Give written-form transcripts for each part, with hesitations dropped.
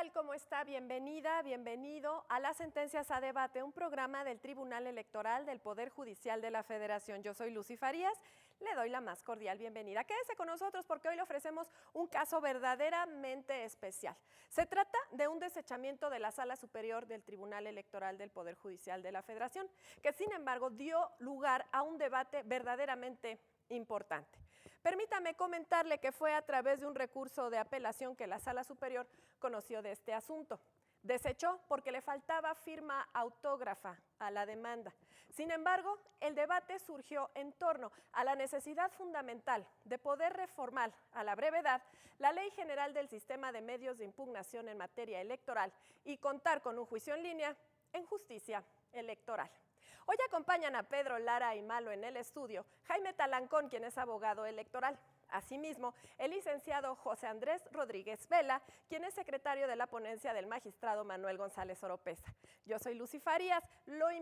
tal? ¿Cómo está? Bienvenida, bienvenido a Las Sentencias a Debate, un programa del Tribunal Electoral del Poder Judicial de la Federación. Yo soy Lucy Farías, le doy la más cordial bienvenida. Quédese con nosotros porque hoy le ofrecemos un caso verdaderamente especial. Se trata de un desechamiento de la Sala Superior del Tribunal Electoral del Poder Judicial de la Federación, que sin embargo dio lugar a un debate verdaderamente importante. Permítame comentarle que fue a través de un recurso de apelación que la Sala Superior conoció de este asunto. Desechó porque le faltaba firma autógrafa a la demanda. Sin embargo, el debate surgió en torno a la necesidad fundamental de poder reformar a la brevedad la Ley General del Sistema de Medios de Impugnación en materia electoral y contar con un juicio en línea en justicia electoral. Hoy acompañan a Pedro Lara y Malo en el estudio, Jaime Talancón, quien es abogado electoral. Asimismo, el licenciado José Andrés Rodríguez Vela, quien es secretario de la ponencia del magistrado Manuel González Oropeza. Yo soy Lucy Farías, la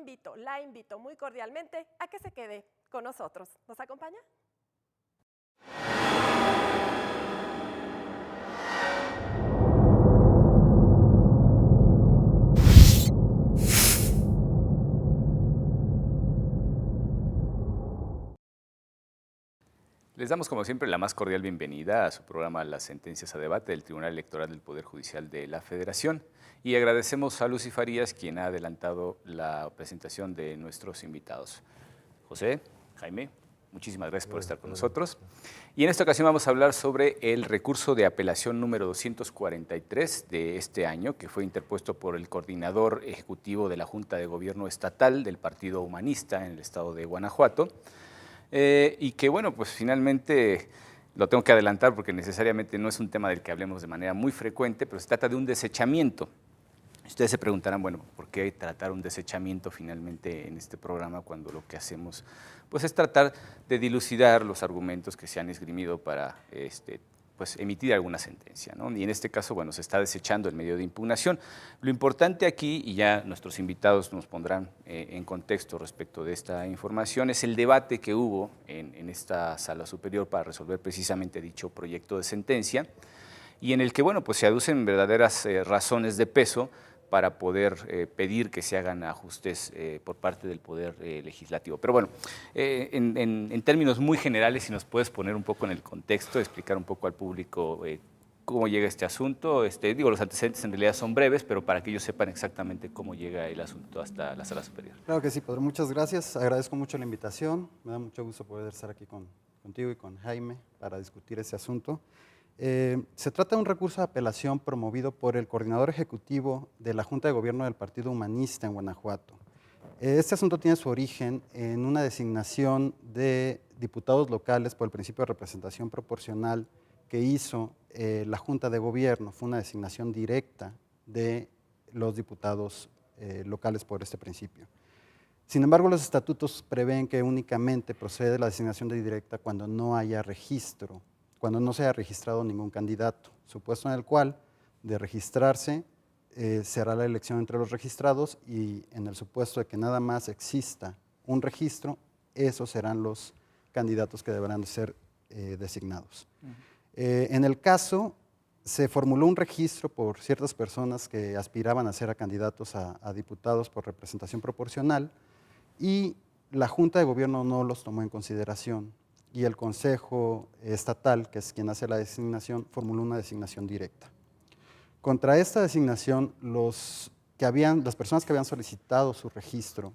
invito muy cordialmente a que se quede con nosotros. ¿Nos acompaña? Les damos como siempre la más cordial bienvenida a su programa Las Sentencias a Debate del Tribunal Electoral del Poder Judicial de la Federación y agradecemos a Lucy Farías quien ha adelantado la presentación de nuestros invitados. José, Jaime, muchísimas gracias por estar con nosotros. Y en esta ocasión vamos a hablar sobre el recurso de apelación número 243 de este año que fue interpuesto por el coordinador ejecutivo de la Junta de Gobierno Estatal del Partido Humanista en el estado de Guanajuato. Y que bueno, pues finalmente lo tengo que adelantar porque necesariamente no es un tema del que hablemos de manera muy frecuente, pero se trata de un desechamiento. Ustedes se preguntarán, bueno, ¿por qué tratar un desechamiento finalmente en este programa cuando lo que hacemos pues es tratar de dilucidar los argumentos que se han esgrimido para pues emitir alguna sentencia, ¿no? Y en este caso, bueno, se está desechando el medio de impugnación. Lo importante aquí, y ya nuestros invitados nos pondrán en contexto respecto de esta información, es el debate que hubo en esta sala superior para resolver precisamente dicho proyecto de sentencia, y en el que, bueno, pues se aducen verdaderas razones de peso para poder pedir que se hagan ajustes por parte del Poder Legislativo. Pero bueno, en términos muy generales, si nos puedes poner un poco en el contexto, explicar un poco al público cómo llega este asunto. Digo, los antecedentes en realidad son breves, pero para que ellos sepan exactamente cómo llega el asunto hasta la Sala Superior. Claro que sí, Pedro. Muchas gracias. Agradezco mucho la invitación. Me da mucho gusto poder estar aquí contigo y con Jaime para discutir ese asunto. Se trata de un recurso de apelación promovido por el coordinador ejecutivo de la Junta de Gobierno del Partido Humanista en Guanajuato. Este asunto tiene su origen en una designación de diputados locales por el principio de representación proporcional que hizo la Junta de Gobierno. Fue una designación directa de los diputados locales por este principio. Sin embargo, los estatutos prevén que únicamente procede la designación de directa cuando no haya registro, cuando no se haya registrado ningún candidato, supuesto en el cual, de registrarse, se hará la elección entre los registrados y en el supuesto de que nada más exista un registro, esos serán los candidatos que deberán de ser designados. En el caso, se formuló un registro por ciertas personas que aspiraban a ser candidatos a diputados por representación proporcional y la Junta de Gobierno no los tomó en consideración y el Consejo Estatal, que es quien hace la designación, formuló una designación directa. Contra esta designación, las personas que habían solicitado su registro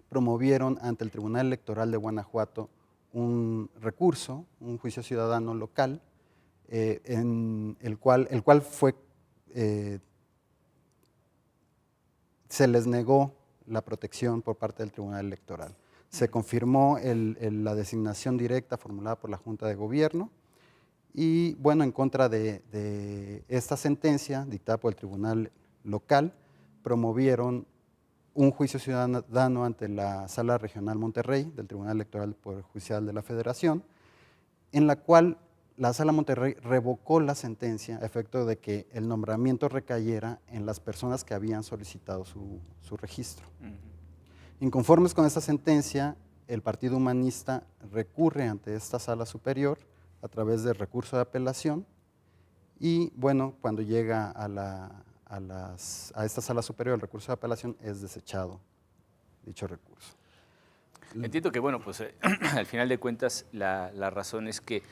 promovieron ante el Tribunal Electoral de Guanajuato un recurso, un juicio ciudadano local, en el cual se les negó la protección por parte del Tribunal Electoral. Se confirmó la designación directa formulada por la Junta de Gobierno y, bueno, en contra de esta sentencia dictada por el Tribunal Local, promovieron un juicio ciudadano ante la Sala Regional Monterrey del Tribunal Electoral del Poder Judicial de la Federación, en la cual la Sala Monterrey revocó la sentencia a efecto de que el nombramiento recayera en las personas que habían solicitado su registro. Inconformes con esta sentencia, el Partido Humanista recurre ante esta Sala Superior a través del recurso de apelación y, bueno, cuando llega a a esta sala superior el recurso de apelación, es desechado dicho recurso. Entiendo que, bueno, pues al final de cuentas la razón es que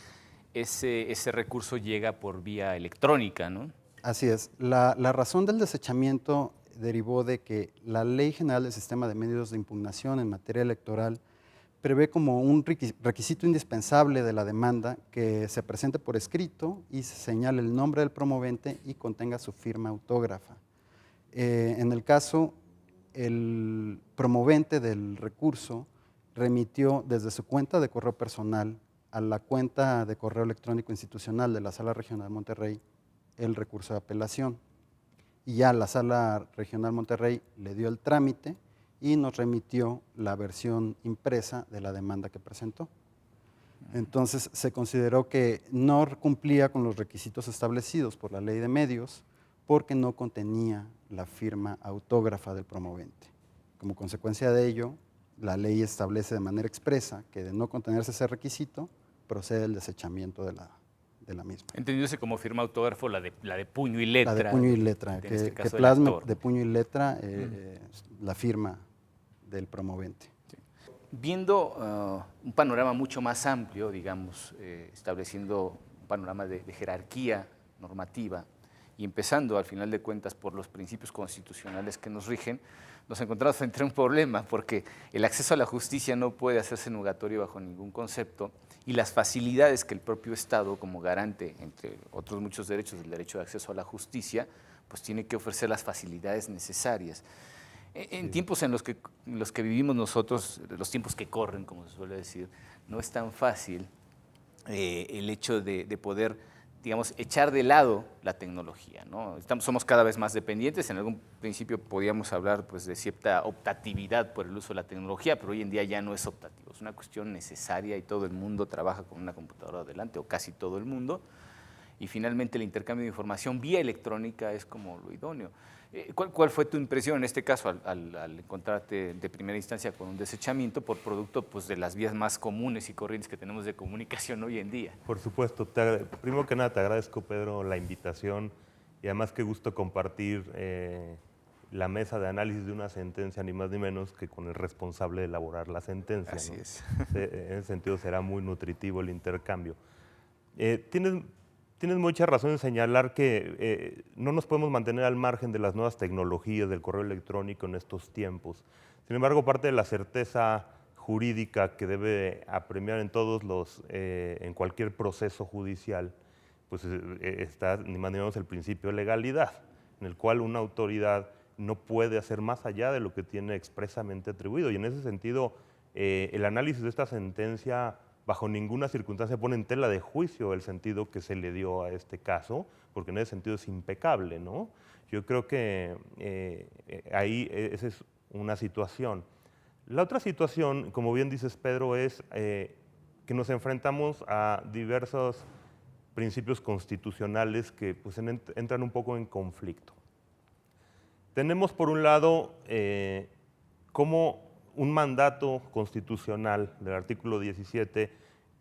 ese recurso llega por vía electrónica, ¿no? Así es. La razón del desechamiento derivó de que la Ley General del Sistema de Medios de Impugnación en materia electoral prevé como un requisito indispensable de la demanda que se presente por escrito y se señale el nombre del promovente y contenga su firma autógrafa. En el caso, el promovente del recurso remitió desde su cuenta de correo personal a la cuenta de correo electrónico institucional de la Sala Regional Monterrey el recurso de apelación. Y ya la Sala Regional Monterrey le dio el trámite y nos remitió la versión impresa de la demanda que presentó. Entonces se consideró que no cumplía con los requisitos establecidos por la Ley de Medios porque no contenía la firma autógrafa del promovente. Como consecuencia de ello, la ley establece de manera expresa que de no contenerse ese requisito, procede el desechamiento de la misma. Entendiéndose como firma autógrafo la de puño y letra. La de puño y letra, que plasme de puño y letra la firma del promovente. Sí. Viendo un panorama mucho más amplio, digamos, estableciendo un panorama de jerarquía normativa y empezando al final de cuentas por los principios constitucionales que nos rigen, nos encontramos frente a un problema porque el acceso a la justicia no puede hacerse nugatorio bajo ningún concepto y las facilidades que el propio Estado, como garante, entre otros muchos derechos, del derecho de acceso a la justicia, pues tiene que ofrecer las facilidades necesarias. En tiempos en los que vivimos nosotros, los tiempos que corren, como se suele decir, no es tan fácil el hecho de poder, digamos, echar de lado la tecnología, ¿no? Somos cada vez más dependientes. En algún principio podíamos hablar pues, de cierta optatividad por el uso de la tecnología, pero hoy en día ya no es optativo, es una cuestión necesaria y todo el mundo trabaja con una computadora adelante, o casi todo el mundo, y finalmente el intercambio de información vía electrónica es como lo idóneo. ¿Cuál fue tu impresión en este caso al encontrarte de primera instancia con un desechamiento por producto pues, de las vías más comunes y corrientes que tenemos de comunicación hoy en día? Por supuesto. Primero que nada te agradezco, Pedro, la invitación y además qué gusto compartir la mesa de análisis de una sentencia, ni más ni menos que con el responsable de elaborar la sentencia. Así ¿no? es. En ese sentido será muy nutritivo el intercambio. Tienes mucha razón en señalar que no nos podemos mantener al margen de las nuevas tecnologías del correo electrónico en estos tiempos. Sin embargo, parte de la certeza jurídica que debe apremiar en cualquier proceso judicial, pues está ni más ni menos el principio de legalidad, en el cual una autoridad no puede hacer más allá de lo que tiene expresamente atribuido. Y en ese sentido, el análisis de esta sentencia bajo ninguna circunstancia pone en tela de juicio el sentido que se le dio a este caso, porque en ese sentido es impecable, ¿no? Yo creo que ahí esa es una situación. La otra situación, como bien dices, Pedro, es que nos enfrentamos a diversos principios constitucionales que pues, entran un poco en conflicto. Tenemos, por un lado, como un mandato constitucional del artículo 17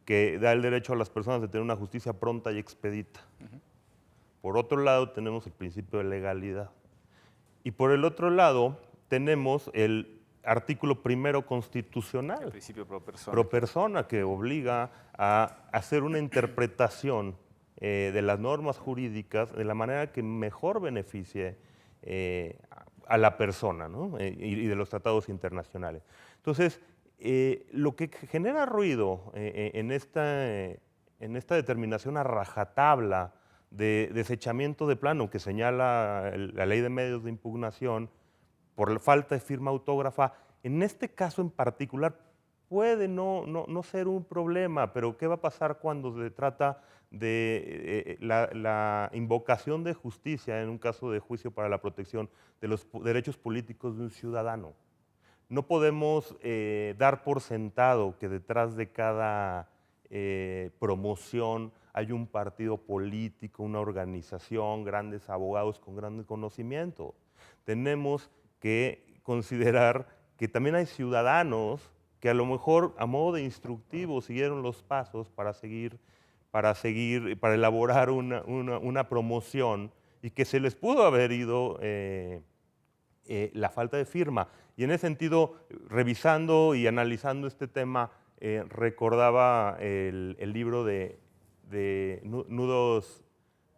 que da el derecho a las personas de tener una justicia pronta y expedita. Por otro lado, tenemos el principio de legalidad. Y por el otro lado, tenemos el artículo primero constitucional. El principio pro persona. Pro persona, que obliga a hacer una interpretación de las normas jurídicas de la manera que mejor beneficie a la persona, ¿no? Y de los tratados internacionales. Entonces, lo que genera ruido en esta determinación a rajatabla de desechamiento de plano que señala la Ley de Medios de Impugnación por la falta de firma autógrafa, en este caso en particular puede no ser un problema, pero ¿qué va a pasar cuando se trata de la invocación de justicia en un caso de juicio para la protección de los derechos políticos de un ciudadano? No podemos dar por sentado que detrás de cada promoción hay un partido político, una organización, grandes abogados con gran conocimiento. Tenemos que considerar que también hay ciudadanos que a lo mejor a modo de instructivo siguieron los pasos para elaborar una promoción y que se les pudo haber ido la falta de firma. Y en ese sentido, revisando y analizando este tema, recordaba el libro de Nudos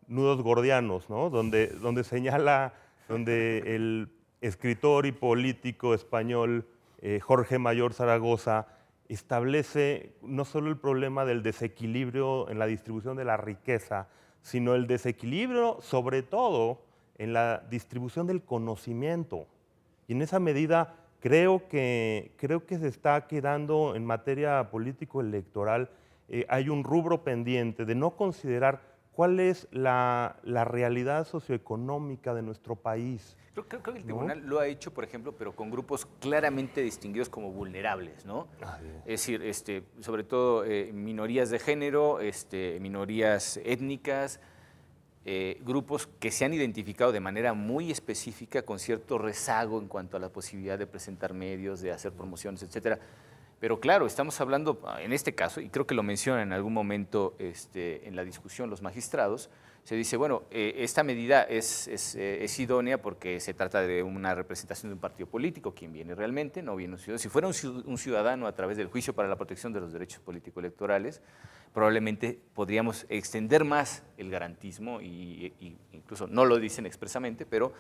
Gordianos, ¿no? donde señala, donde el escritor y político español Jorge Mayor Zaragoza establece no solo el problema del desequilibrio en la distribución de la riqueza, sino el desequilibrio sobre todo en la distribución del conocimiento. Y en esa medida creo que se está quedando en materia político-electoral, hay un rubro pendiente de no considerar cuál es la realidad socioeconómica de nuestro país. Creo que el tribunal lo ha hecho, por ejemplo, pero con grupos claramente distinguidos como vulnerables, ¿no? Es decir, sobre todo minorías de género, minorías étnicas, grupos que se han identificado de manera muy específica con cierto rezago en cuanto a la posibilidad de presentar medios, de hacer promociones, etcétera. Pero claro, estamos hablando, en este caso, y creo que lo mencionan en algún momento en la discusión los magistrados, se dice, bueno, esta medida es idónea porque se trata de una representación de un partido político, quien viene realmente, no viene un ciudadano. Si fuera un ciudadano a través del juicio para la protección de los derechos político-electorales, probablemente podríamos extender más el garantismo, y incluso no lo dicen expresamente, pero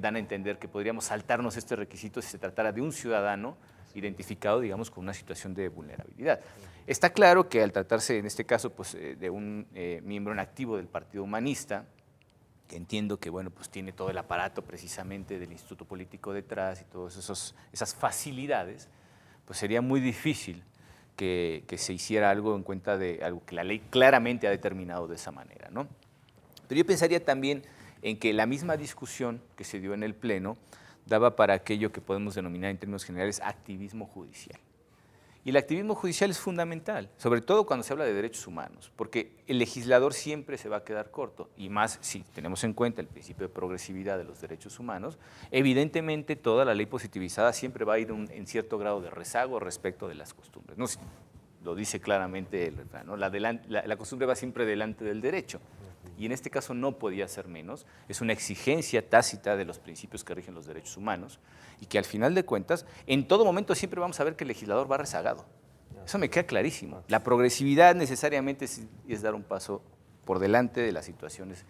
dan a entender que podríamos saltarnos este requisito si se tratara de un ciudadano identificado, digamos, con una situación de vulnerabilidad. Está claro que al tratarse, en este caso, pues, de un miembro en activo del Partido Humanista, que entiendo que, bueno, pues tiene todo el aparato precisamente del Instituto Político detrás y todas esas facilidades, pues sería muy difícil que se hiciera algo en cuenta de algo que la ley claramente ha determinado de esa manera, ¿no? Pero yo pensaría también en que la misma discusión que se dio en el Pleno daba para aquello que podemos denominar en términos generales activismo judicial. Y el activismo judicial es fundamental, sobre todo cuando se habla de derechos humanos, porque el legislador siempre se va a quedar corto, y más si tenemos en cuenta el principio de progresividad de los derechos humanos, evidentemente toda la ley positivizada siempre va a ir en cierto grado de rezago respecto de las costumbres. No, lo dice claramente el refrán, ¿no? La costumbre va siempre delante del derecho. Y en este caso no podía ser menos, es una exigencia tácita de los principios que rigen los derechos humanos y que al final de cuentas, en todo momento siempre vamos a ver que el legislador va rezagado. Eso me queda clarísimo. La progresividad necesariamente es dar un paso por delante de las situaciones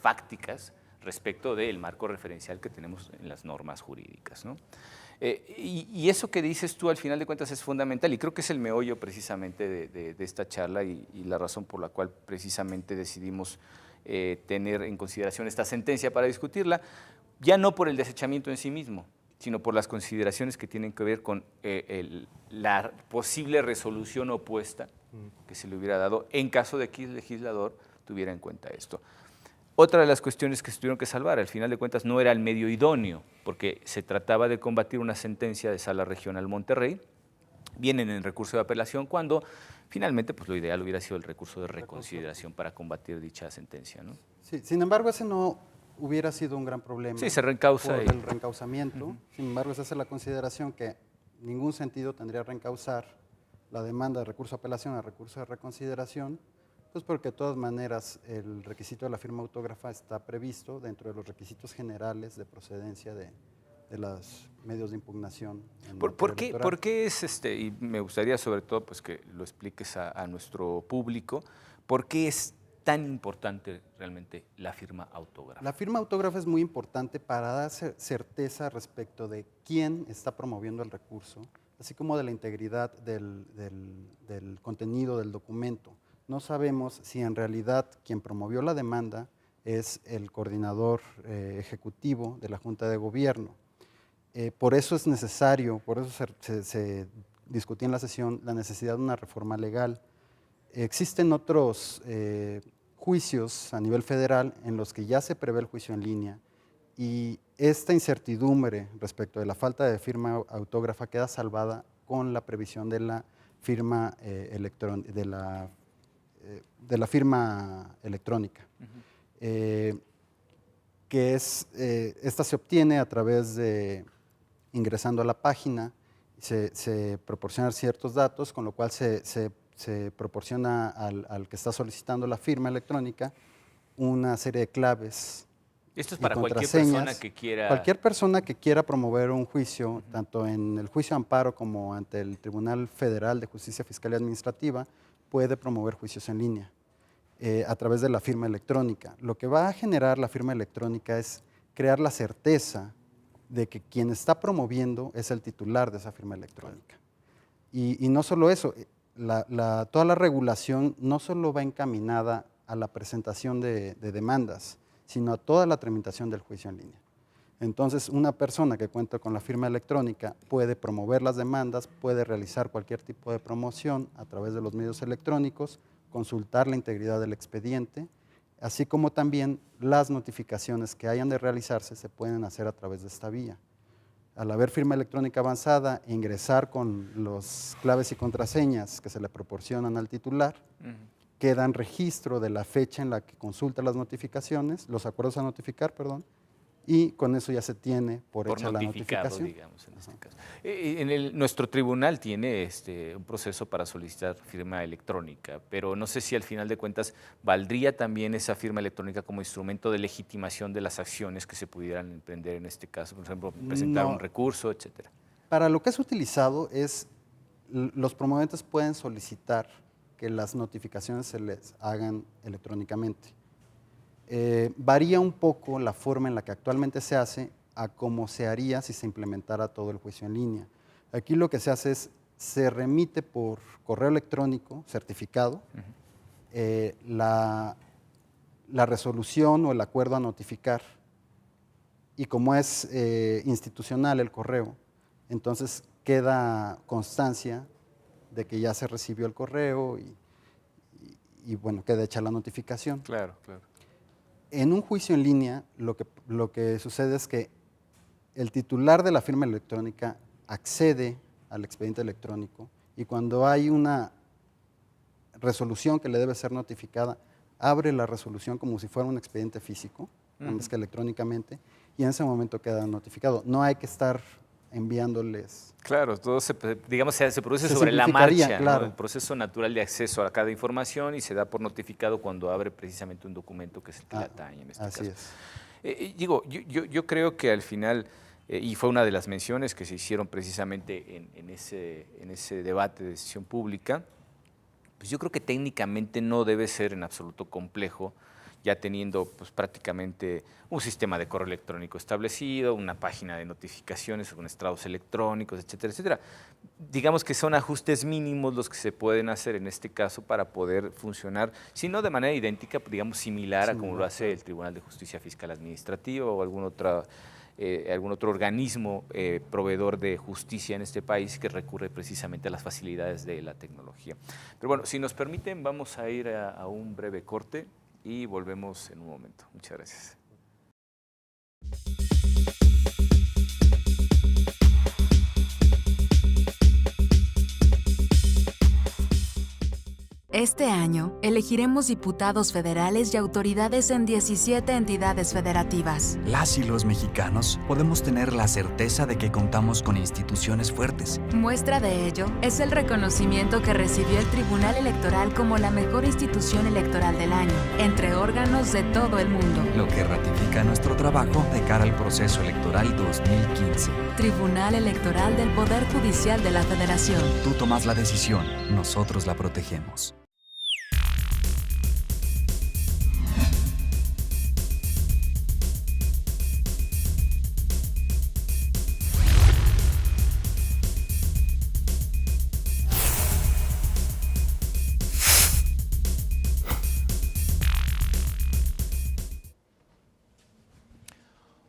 fácticas respecto del marco referencial que tenemos en las normas jurídicas, ¿no? Y eso que dices tú al final de cuentas es fundamental y creo que es el meollo precisamente de esta charla y la razón por la cual precisamente decidimos tener en consideración esta sentencia para discutirla, ya no por el desechamiento en sí mismo, sino por las consideraciones que tienen que ver con la posible resolución opuesta que se le hubiera dado en caso de que el legislador tuviera en cuenta esto. Otra de las cuestiones que se tuvieron que salvar, al final de cuentas, no era el medio idóneo, porque se trataba de combatir una sentencia de Sala Regional Monterrey, vienen en recurso de apelación cuando finalmente pues, lo ideal hubiera sido el recurso de reconsideración para combatir dicha sentencia, ¿no? Sí, sin embargo, ese no hubiera sido un gran problema. Sí, se reencausa. Por el reencausamiento. Sin embargo, se hace la consideración que en ningún sentido tendría reencausar la demanda de recurso de apelación a recurso de reconsideración, pues porque de todas maneras el requisito de la firma autógrafa está previsto dentro de los requisitos generales de procedencia de los medios de impugnación. ¿Por qué es, y me gustaría sobre todo pues, que lo expliques a nuestro público, por qué es tan importante realmente la firma autógrafa? La firma autógrafa es muy importante para dar certeza respecto de quién está promoviendo el recurso, así como de la integridad del contenido del documento. No sabemos si en realidad quien promovió la demanda es el coordinador ejecutivo de la Junta de Gobierno. Por eso es necesario, por eso se discutía en la sesión la necesidad de una reforma legal. Existen otros juicios a nivel federal en los que ya se prevé el juicio en línea y esta incertidumbre respecto de la falta de firma autógrafa queda salvada con la previsión de la firma firma electrónica, que esta se obtiene a través de ingresando a la página, se proporcionan ciertos datos, con lo cual se proporciona al que está solicitando la firma electrónica una serie de claves Esto es y para cualquier contraseñas. persona que quiera... Cualquier persona que quiera promover un juicio, tanto en el juicio de amparo como ante el Tribunal Federal de Justicia Fiscal y Administrativa, puede promover juicios en línea a través de la firma electrónica. Lo que va a generar la firma electrónica es crear la certeza de que quien está promoviendo es el titular de esa firma electrónica. Y no solo eso, toda la regulación no solo va encaminada a la presentación de demandas, sino a toda la tramitación del juicio en línea. Entonces, una persona que cuenta con la firma electrónica puede promover las demandas, puede realizar cualquier tipo de promoción a través de los medios electrónicos, consultar la integridad del expediente, así como también las notificaciones que hayan de realizarse se pueden hacer a través de esta vía. Al haber firma electrónica avanzada, ingresar con los claves y contraseñas que se le proporcionan al titular, quedan registro de la fecha en la que consulta las notificaciones, los acuerdos a notificar, perdón, y con eso ya se tiene por hecha la notificación. Digamos, en este caso. Nuestro tribunal tiene un proceso para solicitar firma electrónica, pero no sé si al final de cuentas valdría también esa firma electrónica como instrumento de legitimación de las acciones que se pudieran emprender en este caso, por ejemplo, presentar un recurso, etcétera. Para lo que es utilizado es, los promoventes pueden solicitar que las notificaciones se les hagan electrónicamente. Varía un poco la forma en la que actualmente se hace a cómo se haría si se implementara todo el juicio en línea. Aquí lo que se hace es, se remite por correo electrónico certificado la resolución o el acuerdo a notificar, y como es institucional el correo, entonces queda constancia de que ya se recibió el correo y bueno, queda hecha la notificación. Claro, claro. En un juicio en línea, lo que sucede es que el titular de la firma electrónica accede al expediente electrónico y cuando hay una resolución que le debe ser notificada, abre la resolución como si fuera un expediente físico, más que electrónicamente, y en ese momento queda notificado. No hay que estar enviándoles. Claro, todo se produce sobre la marcha, claro. ¿no? El proceso natural de acceso a cada información y se da por notificado cuando abre precisamente un documento que es el que le atañe en este caso. Así es. Yo creo que al final, y fue una de las menciones que se hicieron precisamente en ese debate de decisión pública, pues yo creo que técnicamente no debe ser en absoluto complejo, ya teniendo pues, prácticamente un sistema de correo electrónico establecido, una página de notificaciones con estrados electrónicos, etcétera, etcétera. Digamos que son ajustes mínimos los que se pueden hacer en este caso para poder funcionar, si no de manera idéntica, pues, digamos similar a como lo hace el Tribunal de Justicia Fiscal Administrativa o algún otro organismo proveedor de justicia en este país que recurre precisamente a las facilidades de la tecnología. Pero bueno, si nos permiten, vamos a ir a un breve corte y volvemos en un momento. Muchas gracias. Este año, elegiremos diputados federales y autoridades en 17 entidades federativas. Las y los mexicanos podemos tener la certeza de que contamos con instituciones fuertes. Muestra de ello es el reconocimiento que recibió el Tribunal Electoral como la mejor institución electoral del año, entre órganos de todo el mundo. Lo que ratifica nuestro trabajo de cara al proceso electoral 2015. Tribunal Electoral del Poder Judicial de la Federación. Tú tomas la decisión, nosotros la protegemos.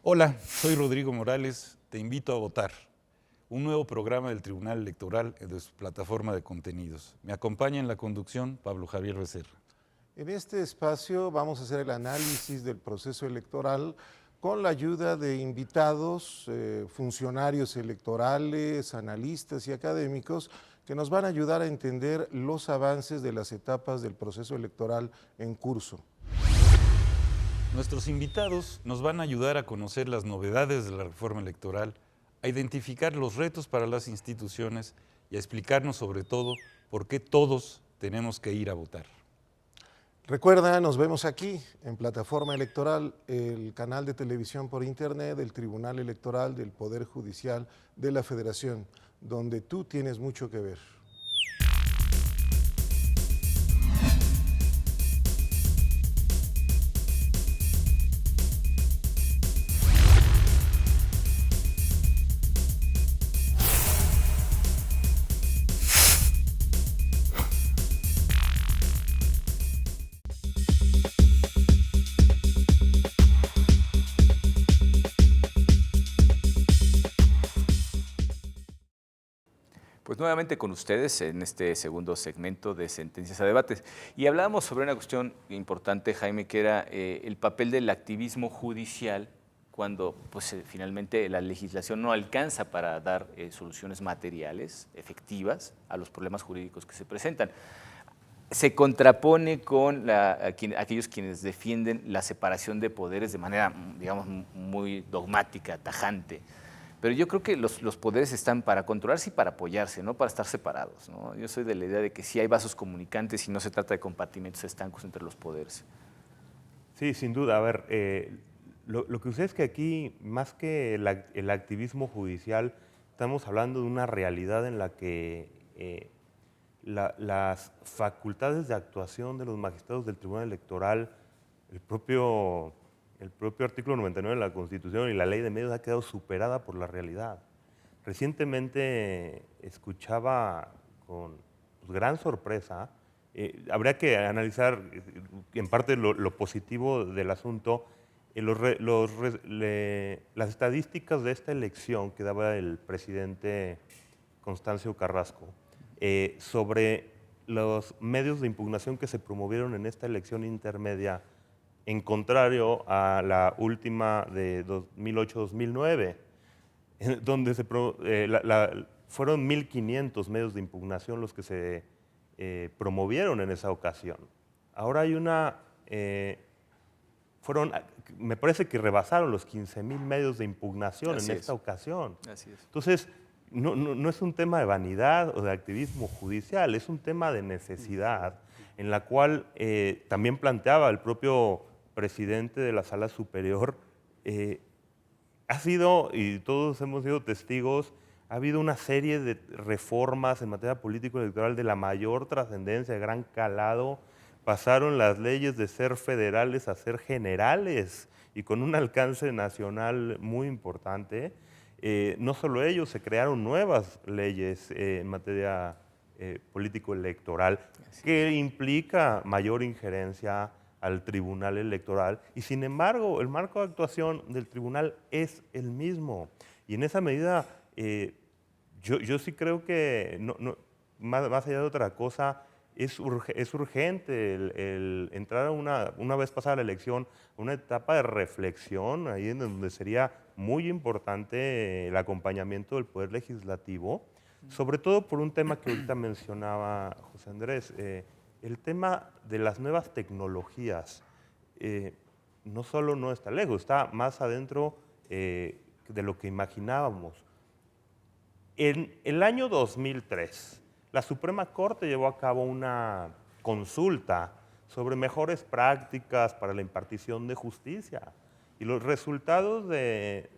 Hola, soy Rodrigo Morales, te invito a votar. Un nuevo programa del Tribunal Electoral de su plataforma de contenidos. Me acompaña en la conducción Pablo Javier Becerra. En este espacio vamos a hacer el análisis del proceso electoral con la ayuda de invitados, funcionarios electorales, analistas y académicos que nos van a ayudar a entender los avances de las etapas del proceso electoral en curso. Nuestros invitados nos van a ayudar a conocer las novedades de la reforma electoral, a identificar los retos para las instituciones y a explicarnos sobre todo por qué todos tenemos que ir a votar. Recuerda, nos vemos aquí en Plataforma Electoral, el canal de televisión por internet del Tribunal Electoral del Poder Judicial de la Federación, donde tú tienes mucho que ver. Pues nuevamente con ustedes en este segundo segmento de Sentencias a Debates. Y hablábamos sobre una cuestión importante, Jaime, que era el papel del activismo judicial cuando pues, finalmente la legislación no alcanza para dar soluciones materiales, efectivas, a los problemas jurídicos que se presentan. Se contrapone con aquellos quienes defienden la separación de poderes de manera, digamos, muy dogmática, tajante. Pero yo creo que los poderes están para controlarse y para apoyarse, no para estar separados, ¿no? Yo soy de la idea de que sí hay vasos comunicantes y no se trata de compartimentos estancos entre los poderes. Sí, sin duda. A ver, lo que sucede es que aquí, más que el activismo judicial, estamos hablando de una realidad en la que las facultades de actuación de los magistrados del Tribunal Electoral, el propio artículo 99 de la Constitución y la ley de medios ha quedado superada por la realidad. Recientemente escuchaba con gran sorpresa, habría que analizar en parte lo positivo del asunto, las estadísticas de esta elección que daba el presidente Constancio Carrasco sobre los medios de impugnación que se promovieron en esta elección intermedia, en contrario a la última de 2008-2009, donde fueron 1.500 medios de impugnación los que se promovieron en esa ocasión. Ahora hay me parece que rebasaron los 15.000 medios de impugnación en esta ocasión. Así es. Entonces, no es un tema de vanidad o de activismo judicial, es un tema de necesidad en la cual también planteaba el propio presidente de la Sala Superior, ha sido, y todos hemos sido testigos, ha habido una serie de reformas en materia político-electoral de la mayor trascendencia, de gran calado. Pasaron las leyes de ser federales a ser generales y con un alcance nacional muy importante. No solo ellos, se crearon nuevas leyes en materia político-electoral que implica mayor injerencia al Tribunal Electoral y sin embargo el marco de actuación del Tribunal es el mismo y en esa medida yo sí creo que más allá de otra cosa es urgente el entrar una vez pasada la elección a una etapa de reflexión ahí en donde sería muy importante el acompañamiento del Poder Legislativo, sobre todo por un tema que ahorita mencionaba José Andrés, el tema de las nuevas tecnologías no solo no está lejos, está más adentro de lo que imaginábamos. En el año 2003, la Suprema Corte llevó a cabo una consulta sobre mejores prácticas para la impartición de justicia. Y los resultados de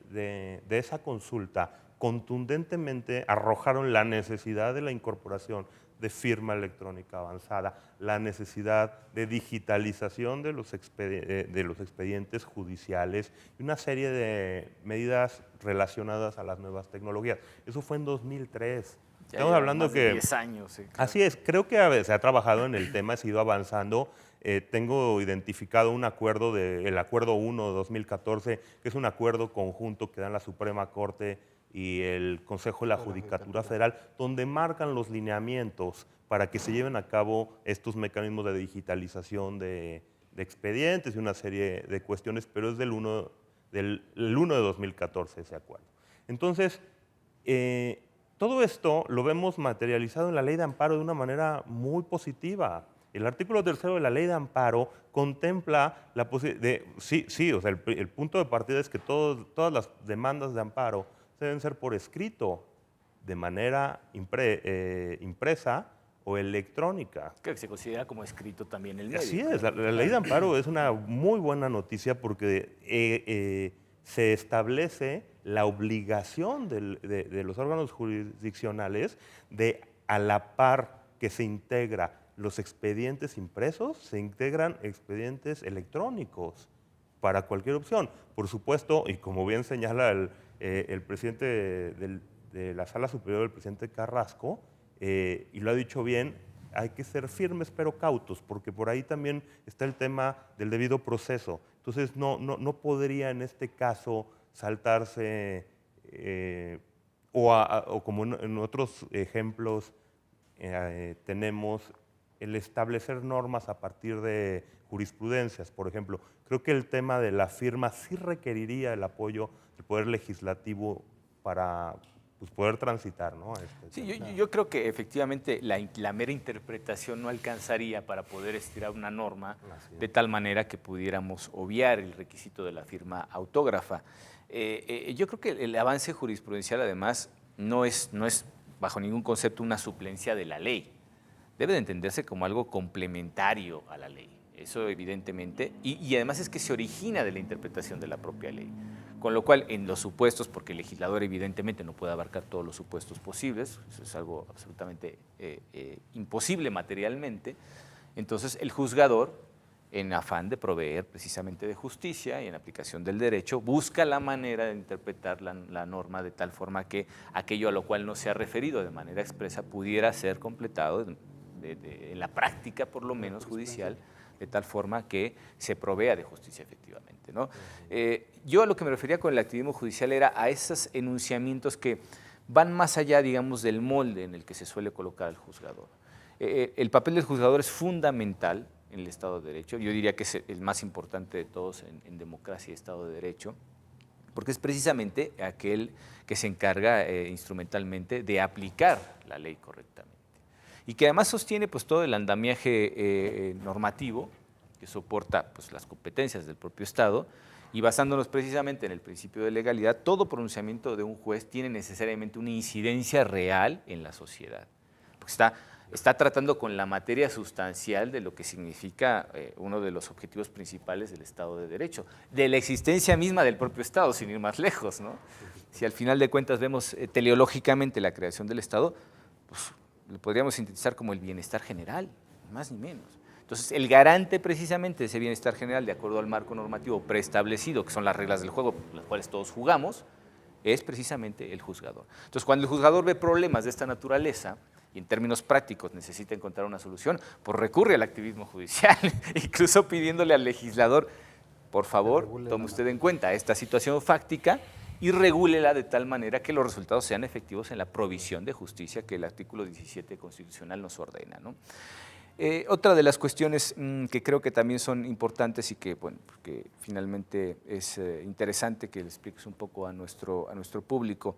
esa consulta contundentemente arrojaron la necesidad de la incorporación de firma electrónica avanzada, la necesidad de digitalización de los expedientes judiciales y una serie de medidas relacionadas a las nuevas tecnologías. Eso fue en 2003. Estamos hablando más de 10 años. Sí, claro. Así es, creo que se ha trabajado en el tema, se ha ido avanzando. Tengo identificado un acuerdo, el Acuerdo 1 de 2014, que es un acuerdo conjunto que dan la Suprema Corte y el Consejo de la Judicatura Federal, donde marcan los lineamientos para que se lleven a cabo estos mecanismos de digitalización de expedientes y una serie de cuestiones, pero es del 1 de 2014 ese acuerdo. Entonces, todo esto lo vemos materializado en la Ley de Amparo de una manera muy positiva. El artículo 3 de la Ley de Amparo contempla la posibilidad o sea, el punto de partida es que todas las demandas de amparo deben ser por escrito, de manera impresa o electrónica. Que se considera como escrito también el medio. Así es, la ley de amparo es una muy buena noticia porque se establece la obligación de los órganos jurisdiccionales de, a la par que se integra los expedientes impresos, se integran expedientes electrónicos para cualquier opción. Por supuesto, y como bien señala el presidente de la Sala Superior, el presidente Carrasco, y lo ha dicho bien, hay que ser firmes pero cautos, porque por ahí también está el tema del debido proceso. Entonces, no podría en este caso saltarse, o como en otros ejemplos tenemos, el establecer normas a partir de jurisprudencias. Por ejemplo, creo que el tema de la firma sí requeriría el apoyo del Poder Legislativo para pues, poder transitar, ¿no? Sí, yo creo que efectivamente la mera interpretación no alcanzaría para poder estirar una norma de tal manera que pudiéramos obviar el requisito de la firma autógrafa. Yo creo que el avance jurisprudencial además no es bajo ningún concepto una suplencia de la ley. Debe de entenderse como algo complementario a la ley. Eso evidentemente, y además es que se origina de la interpretación de la propia ley. Con lo cual, en los supuestos, porque el legislador evidentemente no puede abarcar todos los supuestos posibles, eso es algo absolutamente imposible materialmente, entonces el juzgador, en afán de proveer precisamente de justicia y en aplicación del derecho, busca la manera de interpretar la norma de tal forma que aquello a lo cual no se ha referido de manera expresa pudiera ser completado en la práctica, por lo menos judicial, de tal forma que se provea de justicia efectivamente, ¿no? Yo a lo que me refería con el activismo judicial era a esos enunciamientos que van más allá, digamos, del molde en el que se suele colocar al juzgador. El papel del juzgador es fundamental en el Estado de Derecho, yo diría que es el más importante de todos en democracia y Estado de Derecho, porque es precisamente aquel que se encarga instrumentalmente de aplicar la ley correctamente. Y que además sostiene pues, todo el andamiaje normativo que soporta pues, las competencias del propio Estado, y basándonos precisamente en el principio de legalidad, todo pronunciamiento de un juez tiene necesariamente una incidencia real en la sociedad, porque está tratando con la materia sustancial de lo que significa uno de los objetivos principales del Estado de Derecho, de la existencia misma del propio Estado, sin ir más lejos, ¿no? Si al final de cuentas vemos teleológicamente la creación del Estado, pues lo podríamos sintetizar como el bienestar general, ni más ni menos. Entonces, el garante precisamente de ese bienestar general, de acuerdo al marco normativo preestablecido, que son las reglas del juego, las cuales todos jugamos, es precisamente el juzgador. Entonces, cuando el juzgador ve problemas de esta naturaleza, y en términos prácticos necesita encontrar una solución, pues recurre al activismo judicial, incluso pidiéndole al legislador, por favor, tome usted en cuenta esta situación fáctica y regúlela de tal manera que los resultados sean efectivos en la provisión de justicia que el artículo 17 constitucional nos ordena, ¿no? Otra de las cuestiones que creo que también son importantes y que, bueno, que finalmente es interesante que le expliques un poco a nuestro público,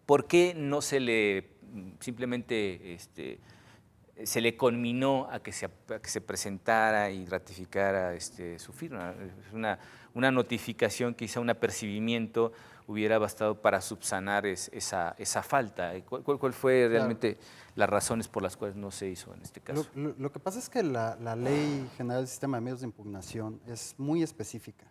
¿por qué no se le simplemente se le conminó a que se presentara y ratificara su firma? Es una notificación, quizá un apercibimiento hubiera bastado para subsanar esa falta. ¿Cuál fue realmente las razones por las cuales no se hizo en este caso? Lo que pasa es que la Ley General del Sistema de Medios de Impugnación es muy específica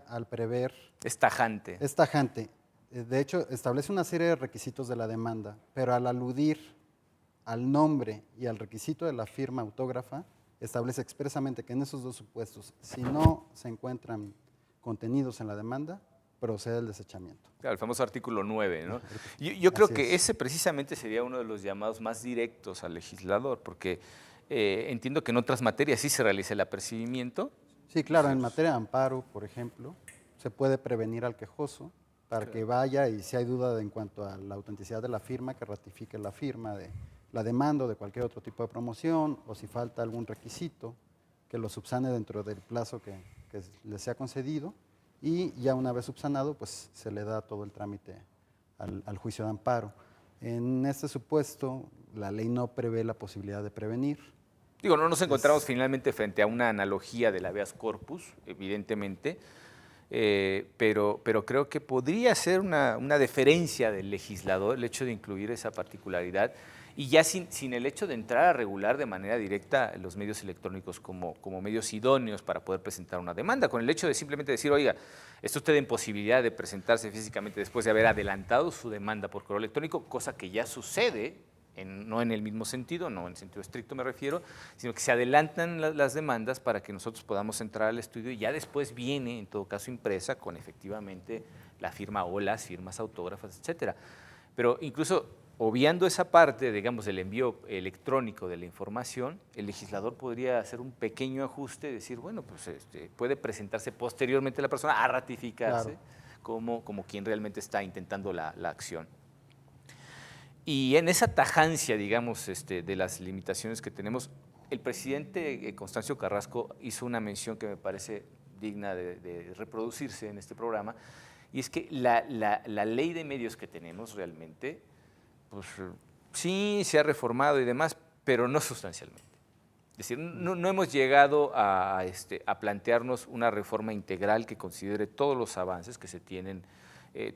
al prever… Es tajante. Es tajante. De hecho, establece una serie de requisitos de la demanda, pero al aludir al nombre y al requisito de la firma autógrafa, establece expresamente que en esos dos supuestos, si no se encuentran contenidos en la demanda, procede el desechamiento. Claro, el famoso artículo 9, ¿no? Yo creo que ese precisamente sería uno de los llamados más directos al legislador, porque entiendo que en otras materias sí se realiza el apercibimiento. Sí, claro, en materia de amparo, por ejemplo, se puede prevenir al quejoso para que vaya y si hay duda en cuanto a la autenticidad de la firma, que ratifique la firma de la demanda o de cualquier otro tipo de promoción, o si falta algún requisito, que lo subsane dentro del plazo que le sea concedido, y ya una vez subsanado, pues se le da todo el trámite al juicio de amparo. En este supuesto, la ley no prevé la posibilidad de prevenir. Digo, no nos encontramos finalmente frente a una analogía del habeas corpus, evidentemente, pero creo que podría ser una deferencia del legislador el hecho de incluir esa particularidad y ya sin el hecho de entrar a regular de manera directa los medios electrónicos como medios idóneos para poder presentar una demanda, con el hecho de simplemente decir, oiga, está usted en posibilidad de presentarse físicamente después de haber adelantado su demanda por correo electrónico, cosa que ya sucede, no en el mismo sentido, no en sentido estricto me refiero, sino que se adelantan las demandas para que nosotros podamos entrar al estudio y ya después viene, en todo caso, impresa con efectivamente la firma o las firmas autógrafas, etcétera. Pero incluso obviando esa parte, digamos, del envío electrónico de la información, el legislador podría hacer un pequeño ajuste y decir, bueno, pues puede presentarse posteriormente la persona a ratificarse como quien realmente está intentando la acción. Y en esa tajancia, digamos, de las limitaciones que tenemos, el presidente Constancio Carrasco hizo una mención que me parece digna de reproducirse en este programa, y es que la ley de medios que tenemos realmente, pues sí se ha reformado y demás, pero no sustancialmente. Es decir, no hemos llegado a plantearnos una reforma integral que considere todos los avances que se tienen,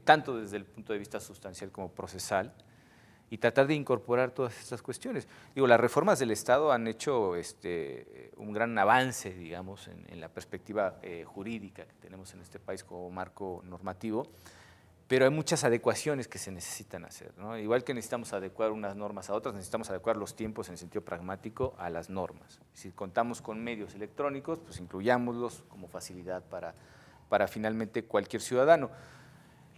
tanto desde el punto de vista sustancial como procesal, y tratar de incorporar todas estas cuestiones. Digo, las reformas del Estado han hecho un gran avance, digamos, en la perspectiva jurídica que tenemos en este país como marco normativo, pero hay muchas adecuaciones que se necesitan hacer, ¿no? Igual que necesitamos adecuar unas normas a otras, necesitamos adecuar los tiempos en sentido pragmático a las normas. Si contamos con medios electrónicos, pues incluyámoslos como facilidad para finalmente cualquier ciudadano.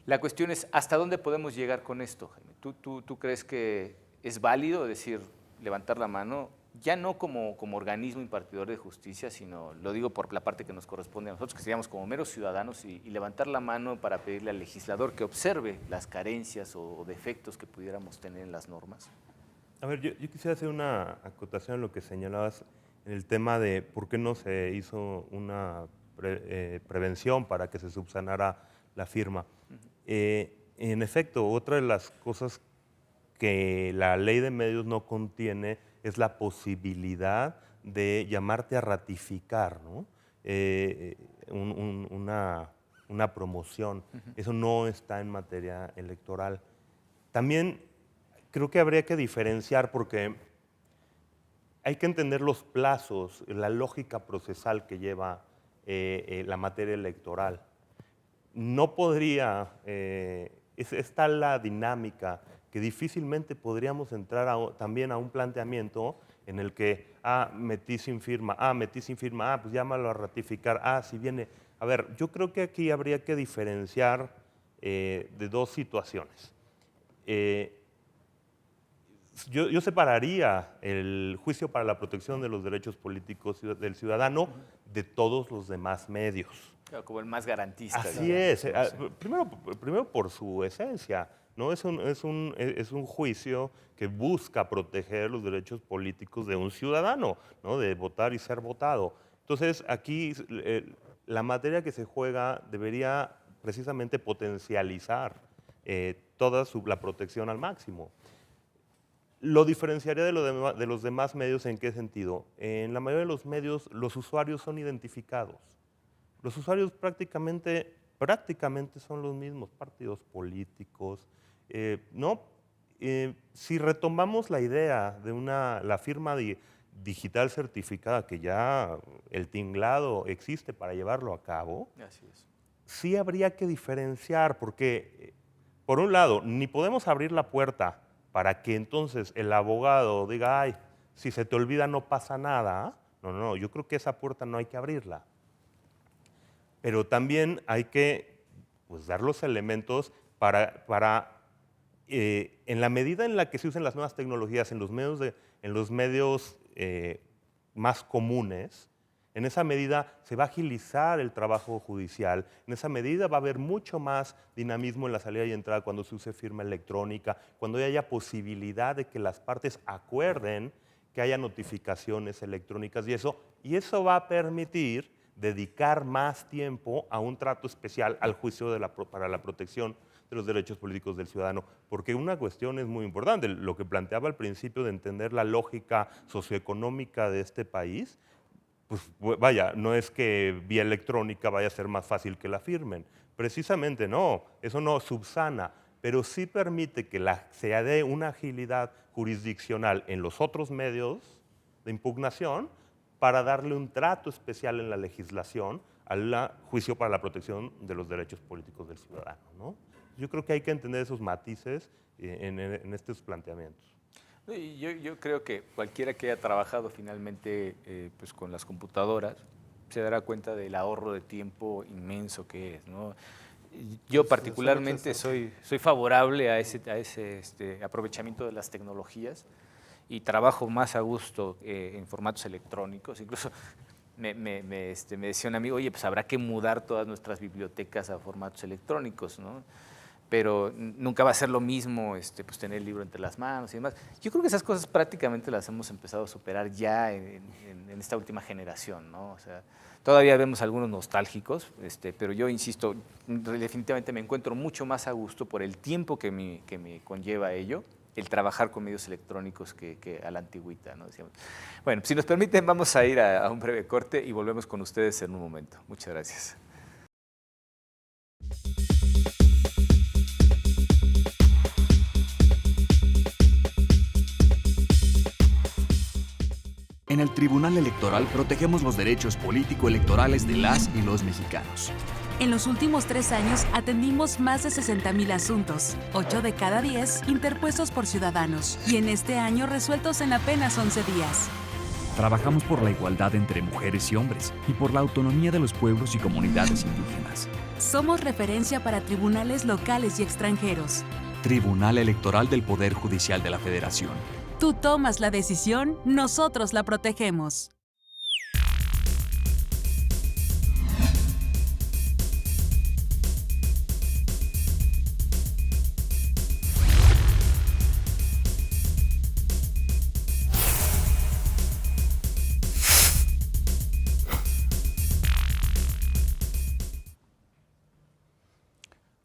La cuestión es, ¿hasta dónde podemos llegar con esto, Jaime? ¿Tú crees que es válido decir, levantar la mano, ya no como organismo impartidor de justicia, sino, lo digo por la parte que nos corresponde a nosotros, que seríamos como meros ciudadanos, y levantar la mano para pedirle al legislador que observe las carencias o defectos que pudiéramos tener en las normas? A ver, yo quisiera hacer una acotación a lo que señalabas en el tema de por qué no se hizo una prevención para que se subsanara la firma. En efecto, otra de las cosas que la ley de medios no contiene es la posibilidad de llamarte a ratificar, ¿no? Una promoción. Eso no está en materia electoral. También creo que habría que diferenciar, porque hay que entender los plazos, la lógica procesal que lleva la materia electoral. No podría, está la dinámica que difícilmente podríamos entrar también a un planteamiento en el que, metí sin firma, pues llámalo a ratificar, si viene. A ver, yo creo que aquí habría que diferenciar de dos situaciones. Yo separaría el juicio para la protección de los derechos políticos del ciudadano de todos los demás medios. Claro, como el más garantista. Así es. Primero por su esencia, ¿no? Es un juicio que busca proteger los derechos políticos de un ciudadano, ¿no? De votar y ser votado. Entonces, aquí la materia que se juega debería precisamente potencializar toda la protección al máximo. Lo diferenciaría de los demás medios, ¿en qué sentido? En la mayoría de los medios, los usuarios son identificados. Los usuarios prácticamente son los mismos, partidos políticos, ¿no? Si retomamos la idea de la firma digital certificada, que ya el tinglado existe para llevarlo a cabo, así es, sí habría que diferenciar, porque, por un lado, ni podemos abrir la puerta para que entonces el abogado diga, si se te olvida no pasa nada. No, yo creo que esa puerta no hay que abrirla. Pero también hay que dar los elementos para en la medida en la que se usen las nuevas tecnologías en los medios más comunes, en esa medida se va a agilizar el trabajo judicial, en esa medida va a haber mucho más dinamismo en la salida y entrada cuando se use firma electrónica, cuando haya posibilidad de que las partes acuerden que haya notificaciones electrónicas y eso va a permitir dedicar más tiempo a un trato especial al juicio para la protección de los derechos políticos del ciudadano. Porque una cuestión es muy importante, lo que planteaba al principio de entender la lógica socioeconómica de este país, pues vaya, no es que vía electrónica vaya a ser más fácil que la firmen. Precisamente no, eso no subsana. pero sí permite que se dé una agilidad jurisdiccional en los otros medios de impugnación para darle un trato especial en la legislación al juicio para la protección de los derechos políticos del ciudadano, ¿no? Yo creo que hay que entender esos matices en estos planteamientos. Yo creo que cualquiera que haya trabajado finalmente pues con las computadoras se dará cuenta del ahorro de tiempo inmenso que es, ¿no? Yo particularmente soy favorable a ese aprovechamiento de las tecnologías y trabajo más a gusto en formatos electrónicos. Incluso me decía un amigo, oye, pues habrá que mudar todas nuestras bibliotecas a formatos electrónicos, ¿no? Pero nunca va a ser lo mismo pues tener el libro entre las manos y demás. Yo creo que esas cosas prácticamente las hemos empezado a superar ya en esta última generación, ¿no? O sea, todavía vemos algunos nostálgicos, pero yo insisto, definitivamente me encuentro mucho más a gusto por el tiempo que me conlleva ello, el trabajar con medios electrónicos que a la antigüita, ¿no? Decíamos. Bueno, si nos permiten, vamos a ir a un breve corte y volvemos con ustedes en un momento. Muchas gracias. En el Tribunal Electoral protegemos los derechos político-electorales de las y los mexicanos. En los últimos 3 años atendimos más de 60,000 asuntos, 8 de cada 10 interpuestos por ciudadanos, y en este año resueltos en apenas 11 días. Trabajamos por la igualdad entre mujeres y hombres y por la autonomía de los pueblos y comunidades indígenas. Somos referencia para tribunales locales y extranjeros. Tribunal Electoral del Poder Judicial de la Federación. Tú tomas la decisión, nosotros la protegemos.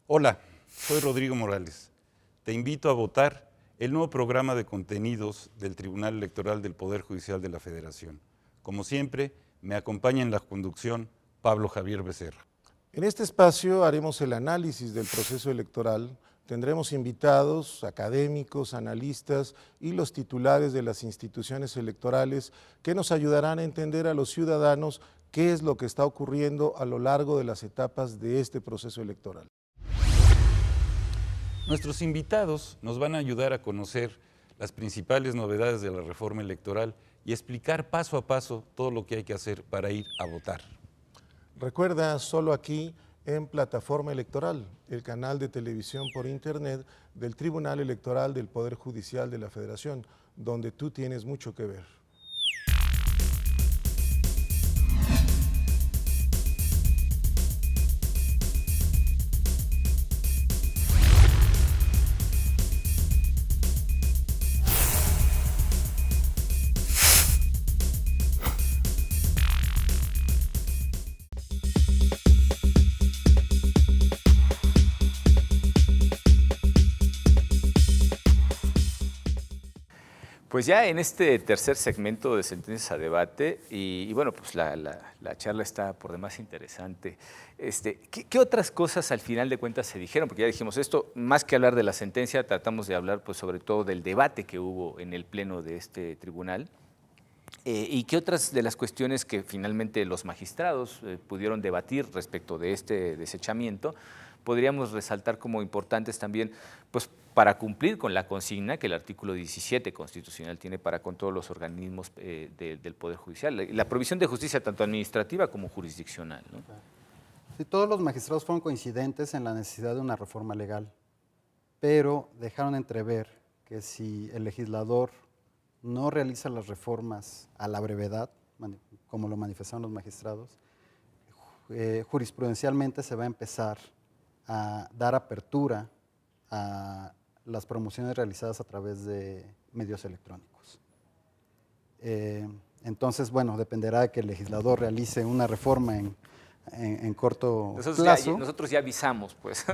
Hola, soy Rodrigo Morales. Te invito a votar el nuevo programa de contenidos del Tribunal Electoral del Poder Judicial de la Federación. Como siempre, me acompaña en la conducción Pablo Javier Becerra. En este espacio haremos el análisis del proceso electoral. Tendremos invitados, académicos, analistas y los titulares de las instituciones electorales que nos ayudarán a entender a los ciudadanos qué es lo que está ocurriendo a lo largo de las etapas de este proceso electoral. Nuestros invitados nos van a ayudar a conocer las principales novedades de la reforma electoral y explicar paso a paso todo lo que hay que hacer para ir a votar. Recuerda, solo aquí en Plataforma Electoral, el canal de televisión por internet del Tribunal Electoral del Poder Judicial de la Federación, donde tú tienes mucho que ver. Pues ya en este tercer segmento de Sentencias a Debate, y bueno, pues la charla está por demás interesante. ¿Qué otras cosas al final de cuentas se dijeron? Porque ya dijimos esto, más que hablar de la sentencia, tratamos de hablar pues sobre todo del debate que hubo en el pleno de este tribunal. ¿Y qué otras de las cuestiones que finalmente los magistrados pudieron debatir respecto de este desechamiento podríamos resaltar como importantes también, pues para cumplir con la consigna que el artículo 17 constitucional tiene para con todos los organismos del Poder Judicial, la provisión de justicia tanto administrativa como jurisdiccional, ¿no? Sí, todos los magistrados fueron coincidentes en la necesidad de una reforma legal, pero dejaron entrever que si el legislador no realiza las reformas a la brevedad, como lo manifestaron los magistrados, jurisprudencialmente se va a empezar a dar apertura a las promociones realizadas a través de medios electrónicos. Entonces, bueno, dependerá de que el legislador realice una reforma en corto plazo. Nosotros ya avisamos, pues.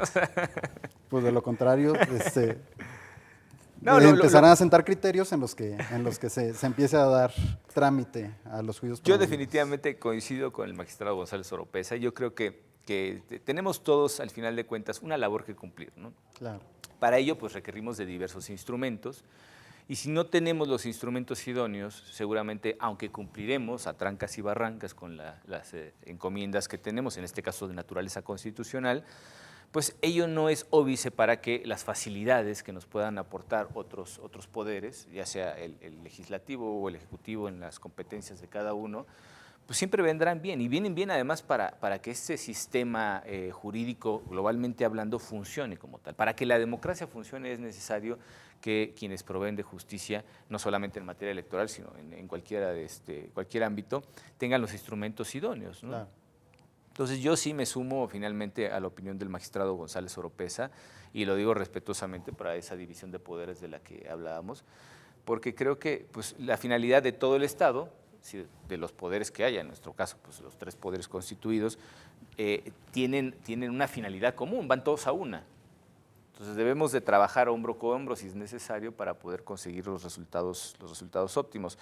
Pues de lo contrario, empezarán a sentar criterios en los que se empiece a dar trámite a los juicios. Yo definitivamente coincido con el magistrado González Oropesa. Yo creo que tenemos todos, al final de cuentas, una labor que cumplir, ¿no? Claro. Para ello, pues requerimos de diversos instrumentos. Y si no tenemos los instrumentos idóneos, seguramente, aunque cumpliremos a trancas y barrancas con las encomiendas que tenemos, en este caso de naturaleza constitucional, pues ello no es óbice para que las facilidades que nos puedan aportar otros poderes, ya sea el legislativo o el ejecutivo en las competencias de cada uno, pues siempre vendrán bien, y vienen bien además para que este sistema jurídico, globalmente hablando, funcione como tal. Para que la democracia funcione es necesario que quienes proveen de justicia, no solamente en materia electoral, sino en cualquier ámbito, tengan los instrumentos idóneos, ¿no? Claro. Entonces yo sí me sumo finalmente a la opinión del magistrado González Oropeza, y lo digo respetuosamente para esa división de poderes de la que hablábamos, porque creo que pues, la finalidad de todo el Estado, de los poderes que haya, en nuestro caso, pues los 3 poderes constituidos, tienen una finalidad común, van todos a una. Entonces debemos de trabajar hombro con hombro si es necesario para poder conseguir los resultados óptimos.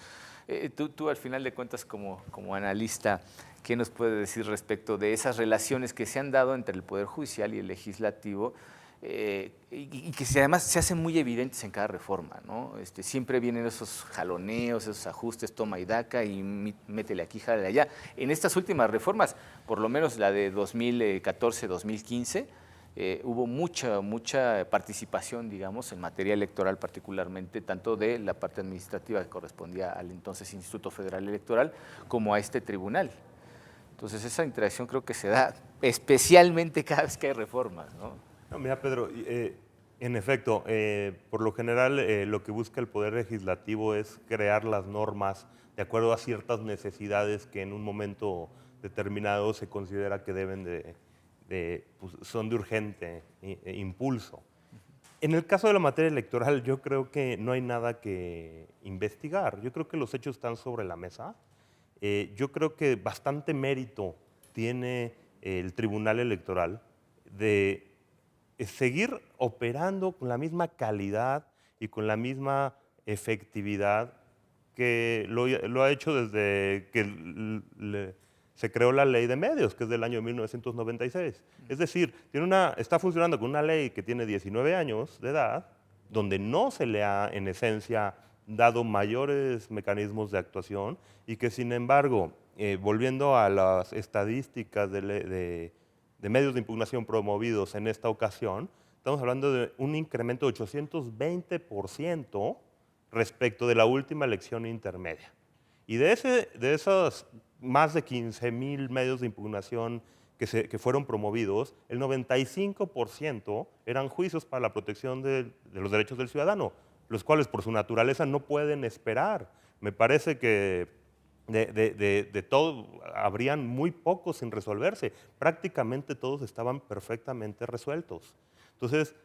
Tú al final de cuentas como analista, ¿qué nos puede decir respecto de esas relaciones que se han dado entre el Poder Judicial y el Legislativo? Y que además se hacen muy evidentes en cada reforma, ¿no? Siempre vienen esos jaloneos, esos ajustes, toma y daca, y métele aquí, jálale allá. En estas últimas reformas, por lo menos la de 2014-2015, hubo mucha participación, digamos, en materia electoral particularmente, tanto de la parte administrativa que correspondía al entonces Instituto Federal Electoral, como a este tribunal. Entonces esa interacción creo que se da especialmente cada vez que hay reformas, ¿no? No, mira, Pedro, en efecto, por lo general lo que busca el Poder Legislativo es crear las normas de acuerdo a ciertas necesidades que en un momento determinado se considera que deben pues, son de urgente impulso. En el caso de la materia electoral, yo creo que no hay nada que investigar. Yo creo que los hechos están sobre la mesa. Yo creo que bastante mérito tiene el Tribunal Electoral de seguir operando con la misma calidad y con la misma efectividad que lo ha hecho desde que se creó la Ley de Medios, que es del año 1996. Es decir, está funcionando con una ley que tiene 19 años de edad, donde no se le ha, en esencia, dado mayores mecanismos de actuación, y que, sin embargo, volviendo a las estadísticas de medios de impugnación promovidos en esta ocasión, estamos hablando de un incremento de 820% respecto de la última elección intermedia. Y de esos más de 15,000 medios de impugnación que fueron promovidos, el 95% eran juicios para la protección de los derechos del ciudadano, los cuales por su naturaleza no pueden esperar. Me parece que de todo, habrían muy pocos sin resolverse. Prácticamente todos estaban perfectamente resueltos. Entonces,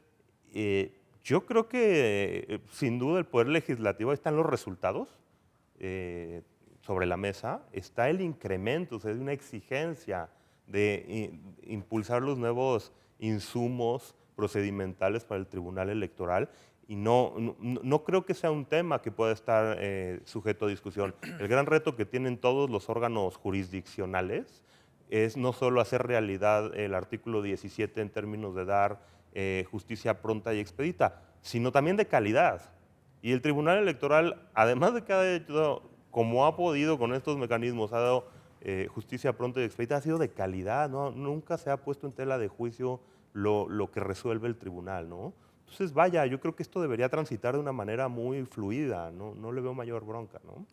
yo creo que sin duda el Poder Legislativo, ahí están los resultados sobre la mesa, está el incremento, o sea, es una exigencia de impulsar los nuevos insumos procedimentales para el Tribunal Electoral. Y no creo que sea un tema que pueda estar sujeto a discusión. El gran reto que tienen todos los órganos jurisdiccionales es no solo hacer realidad el artículo 17 en términos de dar justicia pronta y expedita, sino también de calidad. Y el Tribunal Electoral, además de que ha hecho, como ha podido con estos mecanismos, ha dado justicia pronta y expedita, ha sido de calidad, ¿no? Nunca se ha puesto en tela de juicio lo que resuelve el tribunal, ¿no? Entonces, vaya, yo creo que esto debería transitar de una manera muy fluida, no le veo mayor bronca, ¿no?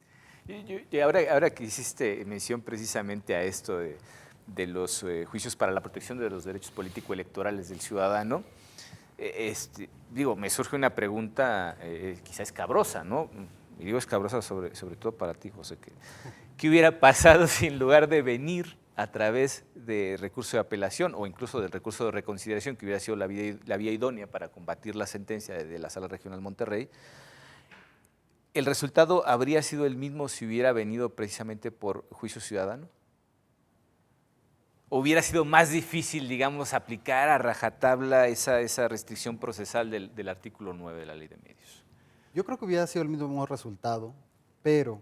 Y ahora que hiciste mención precisamente a esto de los juicios para la protección de los derechos político-electorales del ciudadano, me surge una pregunta quizá escabrosa, ¿no? Y digo escabrosa sobre todo para ti, José, ¿qué hubiera pasado si en lugar de venir a través de recurso de apelación o incluso del recurso de reconsideración, que hubiera sido la vía idónea para combatir la sentencia de la Sala Regional Monterrey, el resultado habría sido el mismo si hubiera venido precisamente por juicio ciudadano? ¿O hubiera sido más difícil, digamos, aplicar a rajatabla esa restricción procesal del artículo 9 de la Ley de Medios? Yo creo que hubiera sido el mismo resultado, pero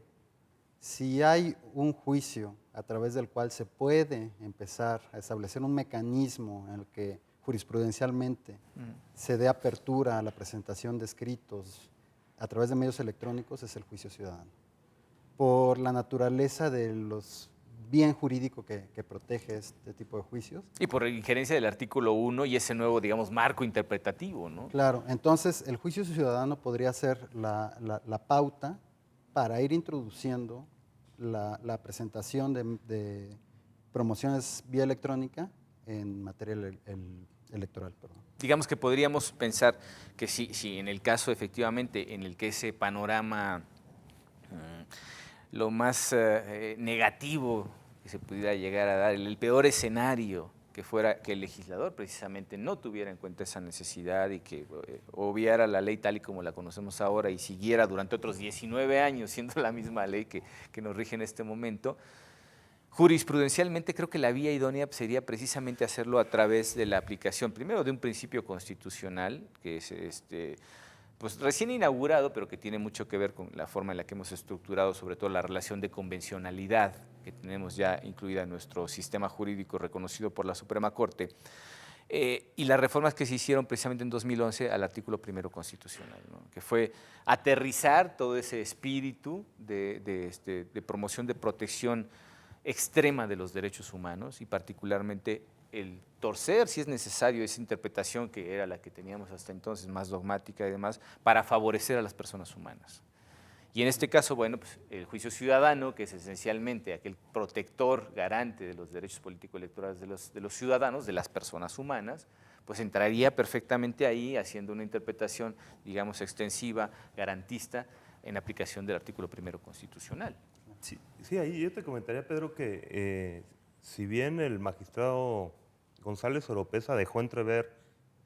Si hay un juicio a través del cual se puede empezar a establecer un mecanismo en el que jurisprudencialmente se dé apertura a la presentación de escritos a través de medios electrónicos, es el juicio ciudadano. Por la naturaleza de los bien jurídico que protege este tipo de juicios. Y por injerencia del artículo 1 y ese nuevo, digamos, marco interpretativo, ¿no? Claro, entonces el juicio ciudadano podría ser la pauta para ir introduciendo la presentación de promociones vía electrónica en materia electoral. Perdón. Digamos que podríamos pensar que si en el caso efectivamente en el que ese panorama lo más negativo que se pudiera llegar a dar, el peor escenario que fuera que el legislador precisamente no tuviera en cuenta esa necesidad y que obviara la ley tal y como la conocemos ahora y siguiera durante otros 19 años siendo la misma ley que nos rige en este momento, jurisprudencialmente creo que la vía idónea sería precisamente hacerlo a través de la aplicación, primero de un principio constitucional, que es pues recién inaugurado, pero que tiene mucho que ver con la forma en la que hemos estructurado sobre todo la relación de convencionalidad que tenemos ya incluida en nuestro sistema jurídico reconocido por la Suprema Corte, y las reformas que se hicieron precisamente en 2011 al artículo 1 constitucional, ¿no? Que fue aterrizar todo ese espíritu de promoción de protección extrema de los derechos humanos y particularmente el torcer, si es necesario, esa interpretación que era la que teníamos hasta entonces, más dogmática y demás, para favorecer a las personas humanas. Y en este caso, bueno, pues el juicio ciudadano, que es esencialmente aquel protector, garante de los derechos político-electorales de los ciudadanos, de las personas humanas, pues entraría perfectamente ahí haciendo una interpretación, digamos, extensiva, garantista, en aplicación del artículo 1 constitucional. Sí, ahí yo te comentaría, Pedro, que si bien el magistrado González Oropeza dejó entrever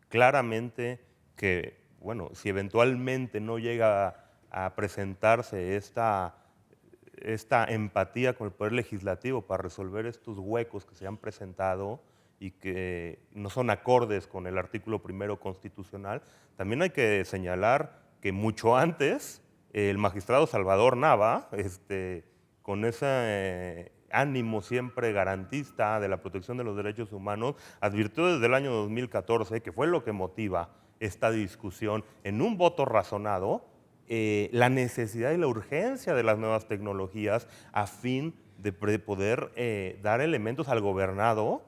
claramente que, bueno, si eventualmente no llega a presentarse esta empatía con el Poder Legislativo para resolver estos huecos que se han presentado y que no son acordes con el artículo 1 constitucional, también hay que señalar que mucho antes el magistrado Salvador Nava, con ese ánimo siempre garantista de la protección de los derechos humanos, advirtió desde el año 2014, que fue lo que motiva esta discusión, en un voto razonado, la necesidad y la urgencia de las nuevas tecnologías a fin de poder dar elementos al gobernado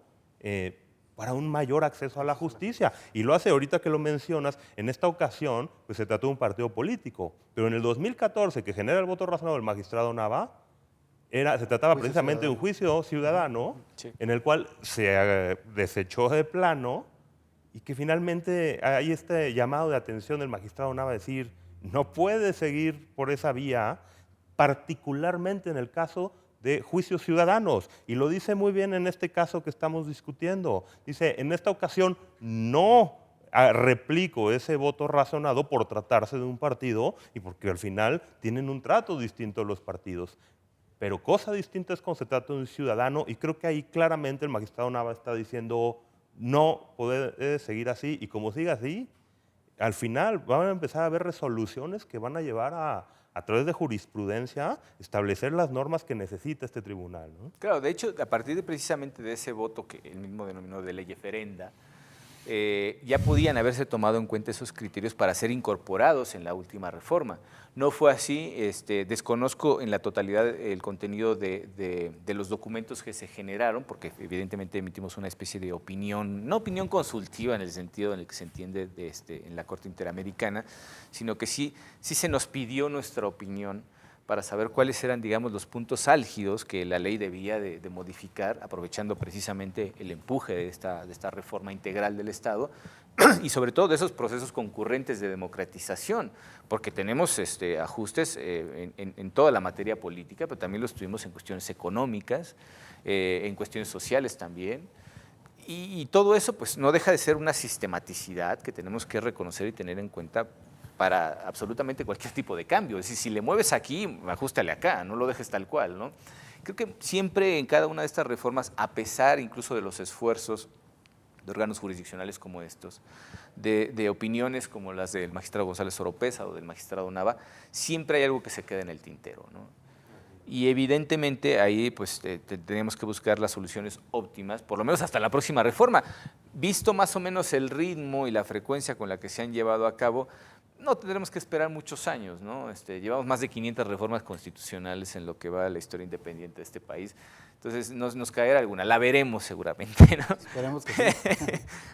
para un mayor acceso a la justicia. Y lo hace ahorita que lo mencionas, en esta ocasión pues se trató de un partido político, pero en el 2014, que genera el voto razonado del magistrado Nava, se trataba precisamente de un juicio ciudadano, sí, en el cual se desechó de plano y que finalmente hay este llamado de atención del magistrado Nava a decir, no puede seguir por esa vía, particularmente en el caso de juicios ciudadanos. Y lo dice muy bien en este caso que estamos discutiendo. Dice, en esta ocasión no replico ese voto razonado por tratarse de un partido y porque al final tienen un trato distinto los partidos. Pero cosa distinta es cuando se trata de un ciudadano y creo que ahí claramente el magistrado Nava está diciendo no puede seguir así y como siga así, al final van a empezar a haber resoluciones que van a llevar a través de jurisprudencia, establecer las normas que necesita este tribunal, ¿no? Claro, de hecho, a partir precisamente de ese voto que él mismo denominó de ley ferenda, ya podían haberse tomado en cuenta esos criterios para ser incorporados en la última reforma. No fue así, desconozco en la totalidad el contenido de los documentos que se generaron, porque evidentemente emitimos una especie de opinión, no opinión consultiva en el sentido en el que se entiende en la Corte Interamericana, sino que sí se nos pidió nuestra opinión para saber cuáles eran, digamos, los puntos álgidos que la ley debía de modificar, aprovechando precisamente el empuje de esta reforma integral del Estado y sobre todo de esos procesos concurrentes de democratización, porque tenemos ajustes en toda la materia política, pero también los tuvimos en cuestiones económicas, en cuestiones sociales también, y todo eso pues no deja de ser una sistematicidad que tenemos que reconocer y tener en cuenta para absolutamente cualquier tipo de cambio. Es decir, si le mueves aquí, ajústale acá, no lo dejes tal cual, ¿no? Creo que siempre en cada una de estas reformas, a pesar incluso de los esfuerzos de órganos jurisdiccionales como estos, de opiniones como las del magistrado González Oropeza o del magistrado Nava, siempre hay algo que se queda en el tintero, ¿no? Y evidentemente ahí pues tenemos que buscar las soluciones óptimas, por lo menos hasta la próxima reforma. Visto más o menos el ritmo y la frecuencia con la que se han llevado a cabo, no tendremos que esperar muchos años, ¿no? Llevamos más de 500 reformas constitucionales en lo que va a la historia independiente de este país. Entonces nos caerá alguna, la veremos seguramente, ¿no? Esperemos que sí.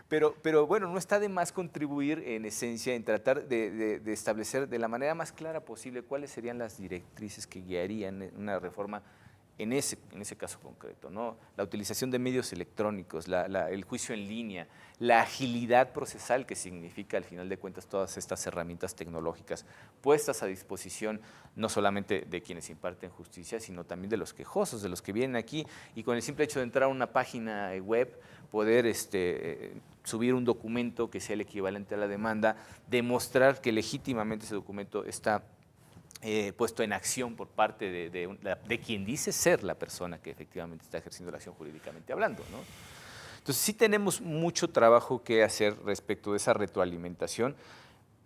Pero bueno, no está de más contribuir en esencia en tratar de establecer de la manera más clara posible cuáles serían las directrices que guiarían una reforma en ese caso concreto, ¿no? La utilización de medios electrónicos, el juicio en línea, la agilidad procesal que significa al final de cuentas todas estas herramientas tecnológicas puestas a disposición no solamente de quienes imparten justicia, sino también de los quejosos, de los que vienen aquí y con el simple hecho de entrar a una página web, poder subir un documento que sea el equivalente a la demanda, demostrar que legítimamente ese documento está puesto en acción por parte de quien dice ser la persona que efectivamente está ejerciendo la acción jurídicamente hablando, ¿no? Entonces sí tenemos mucho trabajo que hacer respecto de esa retroalimentación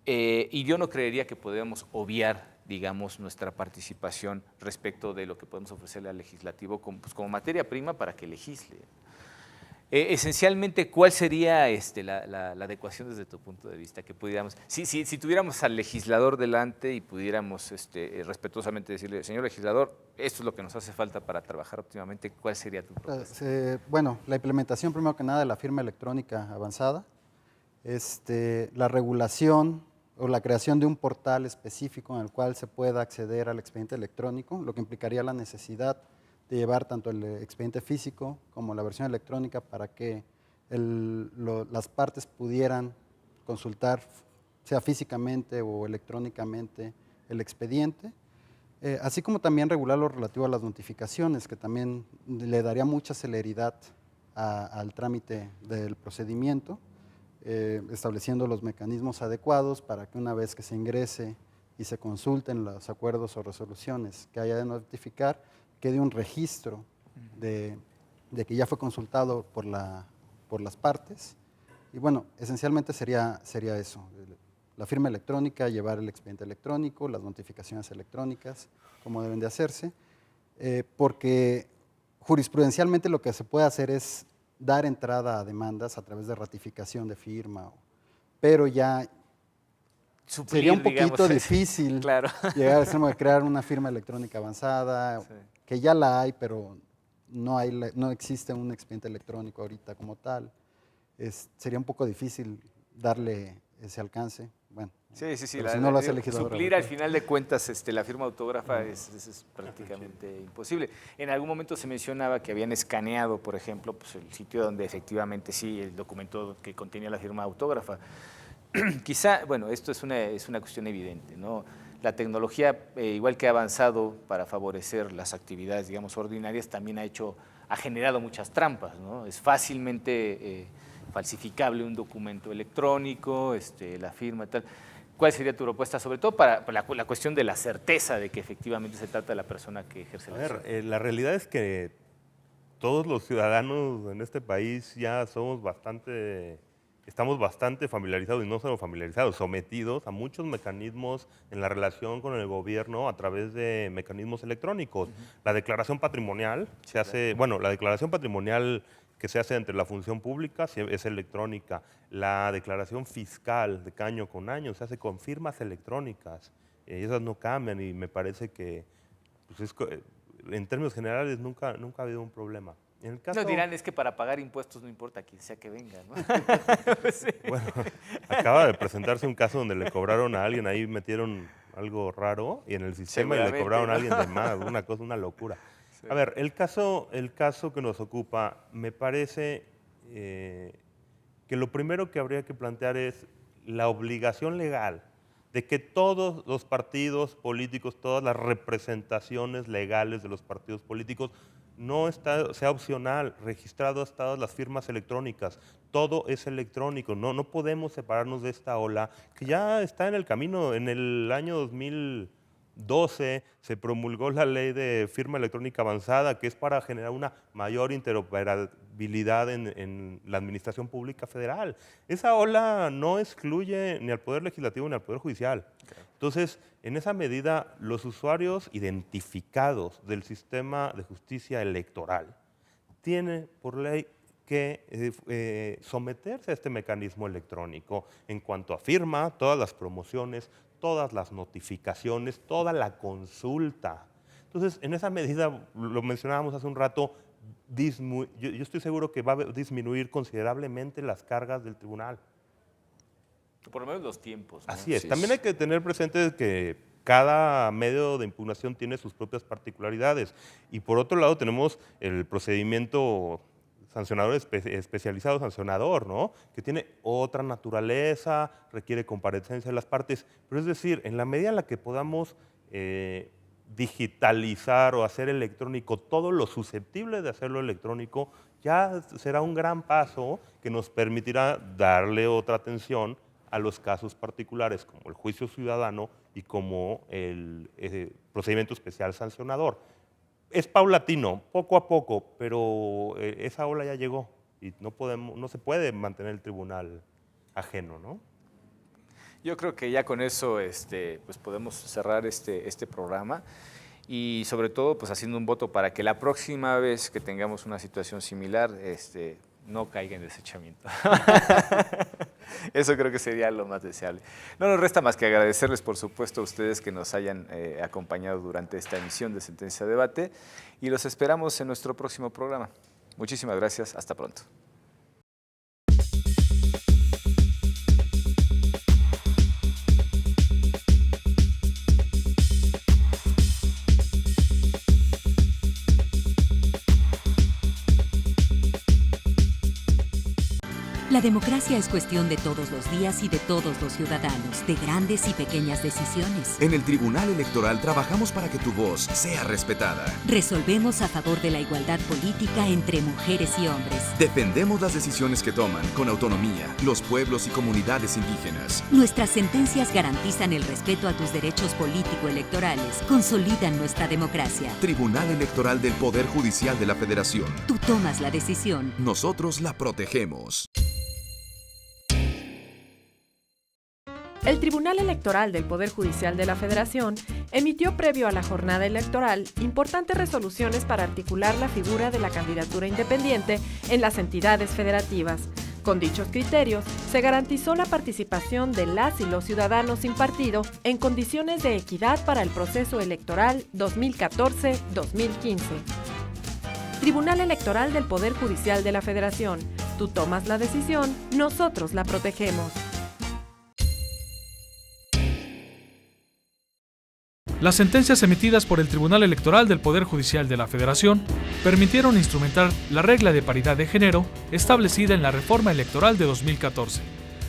y yo no creería que podamos obviar, digamos, nuestra participación respecto de lo que podemos ofrecerle al legislativo como materia prima para que legisle. Esencialmente, ¿cuál sería la adecuación desde tu punto de vista? Que pudiéramos, si tuviéramos al legislador delante y pudiéramos respetuosamente decirle, señor legislador, esto es lo que nos hace falta para trabajar óptimamente, ¿cuál sería tu propuesta? Bueno, la implementación primero que nada de la firma electrónica avanzada, la regulación o la creación de un portal específico en el cual se pueda acceder al expediente electrónico, lo que implicaría la necesidad de llevar tanto el expediente físico como la versión electrónica para que las partes pudieran consultar, sea físicamente o electrónicamente, el expediente, así como también regular lo relativo a las notificaciones, que también le daría mucha celeridad al trámite del procedimiento, estableciendo los mecanismos adecuados para que una vez que se ingrese y se consulten los acuerdos o resoluciones que haya de notificar, quede un registro de que ya fue consultado por las partes. Y bueno, esencialmente sería eso, la firma electrónica, llevar el expediente electrónico, las notificaciones electrónicas, como deben de hacerse, porque jurisprudencialmente lo que se puede hacer es dar entrada a demandas a través de ratificación de firma, pero ya Suplir, sería un poquito digamos, difícil claro. llegar al extremo de crear una firma electrónica avanzada, Sí. que ya la hay, pero no existe un expediente electrónico ahorita como tal. Sería un poco difícil darle ese alcance. Bueno, Sí, pero si no lo hace el legislador. suplir al final de cuentas la firma autógrafa es prácticamente imposible. En algún momento se mencionaba que habían escaneado, por ejemplo, pues el sitio donde efectivamente sí, el documento que contenía la firma autógrafa. Quizá, bueno, esto es una cuestión evidente, ¿no? La tecnología, igual que ha avanzado para favorecer las actividades, digamos, ordinarias, también ha generado muchas trampas, ¿no? Es fácilmente falsificable un documento electrónico, la firma y tal. ¿Cuál sería tu propuesta? Sobre todo para la cuestión de la certeza de que efectivamente se trata de la persona que ejerce la acción. La realidad es que todos los ciudadanos en este país ya estamos bastante familiarizados, y no solo familiarizados, sometidos a muchos mecanismos en la relación con el gobierno a través de mecanismos electrónicos. La declaración patrimonial la declaración patrimonial que se hace entre la función pública es electrónica. La declaración fiscal de año con año se hace con firmas electrónicas. Esas no cambian y me parece que pues en términos generales nunca ha habido un problema. Nos dirán, es que para pagar impuestos no importa quién sea que venga, ¿no? Sí. Bueno, acaba de presentarse un caso donde le cobraron a alguien, ahí metieron algo raro y en el sistema y le cobraron a alguien de más, una locura. Sí. A ver, el caso que nos ocupa, me parece que lo primero que habría que plantear es la obligación legal de que todos los partidos políticos, todas las representaciones legales de los partidos políticos, no sea opcional, registrado todas las firmas electrónicas, todo es electrónico, no podemos separarnos de esta ola que ya está en el camino. En el año 2012 se promulgó la ley de firma electrónica avanzada, que es para generar una mayor interoperabilidad en la administración pública federal. Esa ola no excluye ni al Poder Legislativo ni al Poder Judicial. Entonces, en esa medida, los usuarios identificados del sistema de justicia electoral tienen por ley que someterse a este mecanismo electrónico en cuanto a firma, todas las promociones, todas las notificaciones, toda la consulta. Entonces, en esa medida, lo mencionábamos hace un rato, yo estoy seguro que va a disminuir considerablemente las cargas del tribunal. Por lo menos los tiempos, ¿no? Así es. Sí, También hay que tener presente que cada medio de impugnación tiene sus propias particularidades. Y por otro lado tenemos el procedimiento sancionador especializado, sancionador, ¿no? Que tiene otra naturaleza, requiere comparecencia de las partes. Pero es decir, en la medida en la que podamos digitalizar o hacer electrónico todo lo susceptible de hacerlo electrónico, ya será un gran paso que nos permitirá darle otra atención a los casos particulares como el juicio ciudadano y como el procedimiento especial sancionador. Es paulatino, poco a poco, pero esa ola ya llegó y no se puede mantener el tribunal ajeno, ¿no? Yo creo que ya con eso pues podemos cerrar este programa y sobre todo pues haciendo un voto para que la próxima vez que tengamos una situación similar no caiga en desechamiento. Eso creo que sería lo más deseable. No nos resta más que agradecerles, por supuesto, a ustedes que nos hayan acompañado durante esta emisión de Sentencia Debate y los esperamos en nuestro próximo programa. Muchísimas gracias. Hasta pronto. La democracia es cuestión de todos los días y de todos los ciudadanos, de grandes y pequeñas decisiones. En el Tribunal Electoral trabajamos para que tu voz sea respetada. Resolvemos a favor de la igualdad política entre mujeres y hombres. Defendemos las decisiones que toman con autonomía los pueblos y comunidades indígenas. Nuestras sentencias garantizan el respeto a tus derechos político-electorales, consolidan nuestra democracia. Tribunal Electoral del Poder Judicial de la Federación. Tú tomas la decisión. Nosotros la protegemos. El Tribunal Electoral del Poder Judicial de la Federación emitió previo a la jornada electoral importantes resoluciones para articular la figura de la candidatura independiente en las entidades federativas. Con dichos criterios, se garantizó la participación de las y los ciudadanos sin partido en condiciones de equidad para el proceso electoral 2014-2015. Tribunal Electoral del Poder Judicial de la Federación. Tú tomas la decisión, nosotros la protegemos. Las sentencias emitidas por el Tribunal Electoral del Poder Judicial de la Federación permitieron instrumentar la regla de paridad de género establecida en la reforma electoral de 2014.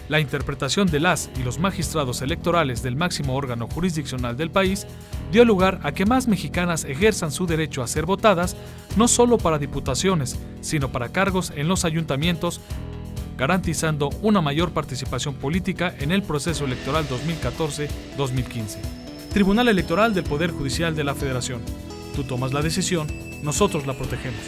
La interpretación de las y los magistrados electorales del máximo órgano jurisdiccional del país dio lugar a que más mexicanas ejerzan su derecho a ser votadas, no solo para diputaciones, sino para cargos en los ayuntamientos, garantizando una mayor participación política en el proceso electoral 2014-2015. Tribunal Electoral del Poder Judicial de la Federación. Tú tomas la decisión, nosotros la protegemos.